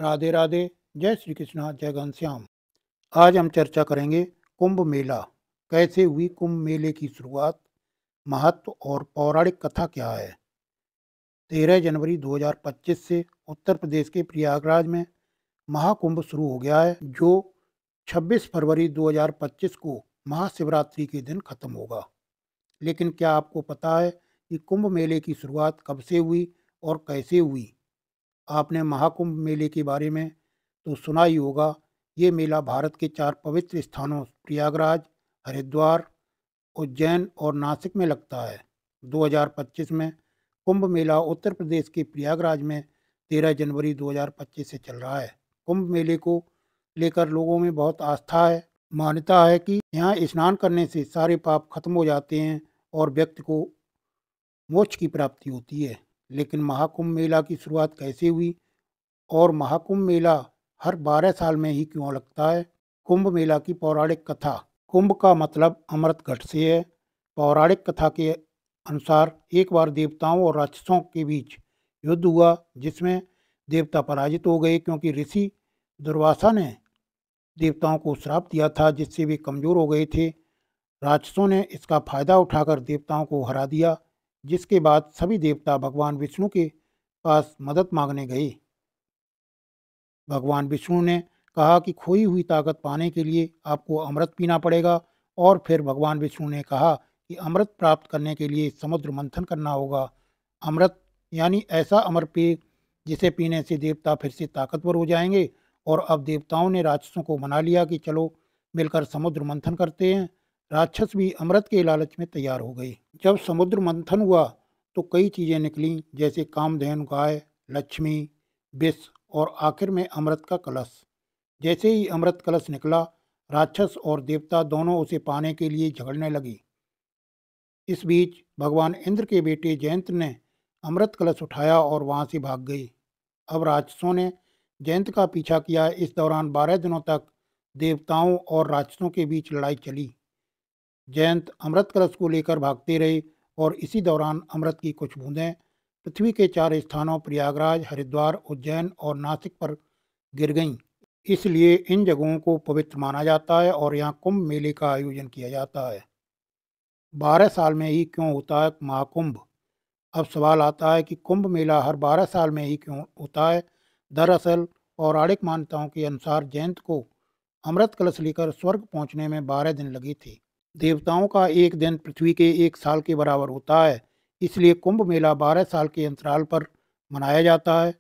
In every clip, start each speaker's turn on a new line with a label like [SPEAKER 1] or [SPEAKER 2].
[SPEAKER 1] राधे राधे। जय श्री कृष्णा, जय घनश्याम। आज हम चर्चा करेंगे कुंभ मेला। कैसे हुई कुंभ मेले की शुरुआत, महत्व और पौराणिक कथा क्या है। 13 जनवरी 2025 से उत्तर प्रदेश के प्रयागराज में महाकुंभ शुरू हो गया है, जो 26 फरवरी 2025 को महाशिवरात्रि के दिन खत्म होगा। लेकिन क्या आपको पता है कि कुंभ मेले की शुरुआत कब से हुई और कैसे हुई। आपने महाकुंभ मेले के बारे में तो सुना ही होगा। ये मेला भारत के 4 पवित्र स्थानों प्रयागराज, हरिद्वार, उज्जैन और नासिक में लगता है। 2025 में कुंभ मेला उत्तर प्रदेश के प्रयागराज में 13 जनवरी 2025 से चल रहा है। कुंभ मेले को लेकर लोगों में बहुत आस्था है। मान्यता है कि यहाँ स्नान करने से सारे पाप खत्म हो जाते हैं और व्यक्ति को मोक्ष की प्राप्ति होती है। लेकिन महाकुंभ मेला की शुरुआत कैसे हुई और महाकुंभ मेला हर 12 साल में ही क्यों लगता है। कुंभ मेला की पौराणिक कथा। कुंभ का मतलब अमृत घट से है। पौराणिक कथा के अनुसार एक बार देवताओं और राक्षसों के बीच युद्ध हुआ, जिसमें देवता पराजित हो गए क्योंकि ऋषि दुर्वासा ने देवताओं को श्राप दिया था, जिससे वे कमजोर हो गए थे। राक्षसों ने इसका फायदा उठाकर देवताओं को हरा दिया, जिसके बाद सभी देवता भगवान विष्णु के पास मदद मांगने गए। भगवान विष्णु ने कहा कि खोई हुई ताकत पाने के लिए आपको अमृत पीना पड़ेगा, और फिर भगवान विष्णु ने कहा कि अमृत प्राप्त करने के लिए समुद्र मंथन करना होगा। अमृत यानी ऐसा अमर पेय जिसे पीने से देवता फिर से ताकतवर हो जाएंगे। और अब देवताओं ने राक्षसों को मना लिया कि चलो मिलकर समुद्र मंथन करते हैं। राक्षस भी अमृत के लालच में तैयार हो गए। जब समुद्र मंथन हुआ तो कई चीजें निकली, जैसे कामधेनु गाय, लक्ष्मी, विष और आखिर में अमृत का कलश। जैसे ही अमृत कलश निकला, राक्षस और देवता दोनों उसे पाने के लिए झगड़ने लगे। इस बीच भगवान इंद्र के बेटे जयंत ने अमृत कलश उठाया और वहां से भाग गए। अब राक्षसों ने जयंत का पीछा किया। इस दौरान 12 दिनों तक देवताओं और राक्षसों के बीच लड़ाई चली। जयंत अमृत कलश को लेकर भागते रहे और इसी दौरान अमृत की कुछ बूंदें पृथ्वी के 4 स्थानों प्रयागराज, हरिद्वार, उज्जैन और नासिक पर गिर गईं। इसलिए इन जगहों को पवित्र माना जाता है और यहाँ कुंभ मेले का आयोजन किया जाता है। 12 साल में ही क्यों होता है महाकुंभ। अब सवाल आता है कि कुंभ मेला हर 12 साल में ही क्यों होता है। दरअसल पौराणिक मान्यताओं के अनुसार जयंत को अमृत कलश लेकर स्वर्ग पहुंचने में 12 दिन लगे थे। देवताओं का एक दिन पृथ्वी के 1 साल के बराबर होता है। इसलिए कुंभ मेला 12 साल के अंतराल पर मनाया जाता है।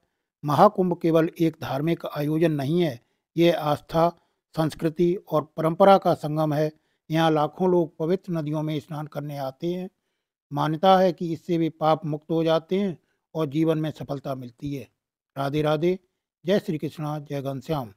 [SPEAKER 1] महाकुंभ केवल एक धार्मिक आयोजन नहीं है, यह आस्था, संस्कृति और परंपरा का संगम है। यहाँ लाखों लोग पवित्र नदियों में स्नान करने आते हैं। मान्यता है कि इससे वे पाप मुक्त हो जाते हैं और जीवन में सफलता मिलती है। राधे राधे। जय श्री कृष्णा, जय घनश्याम।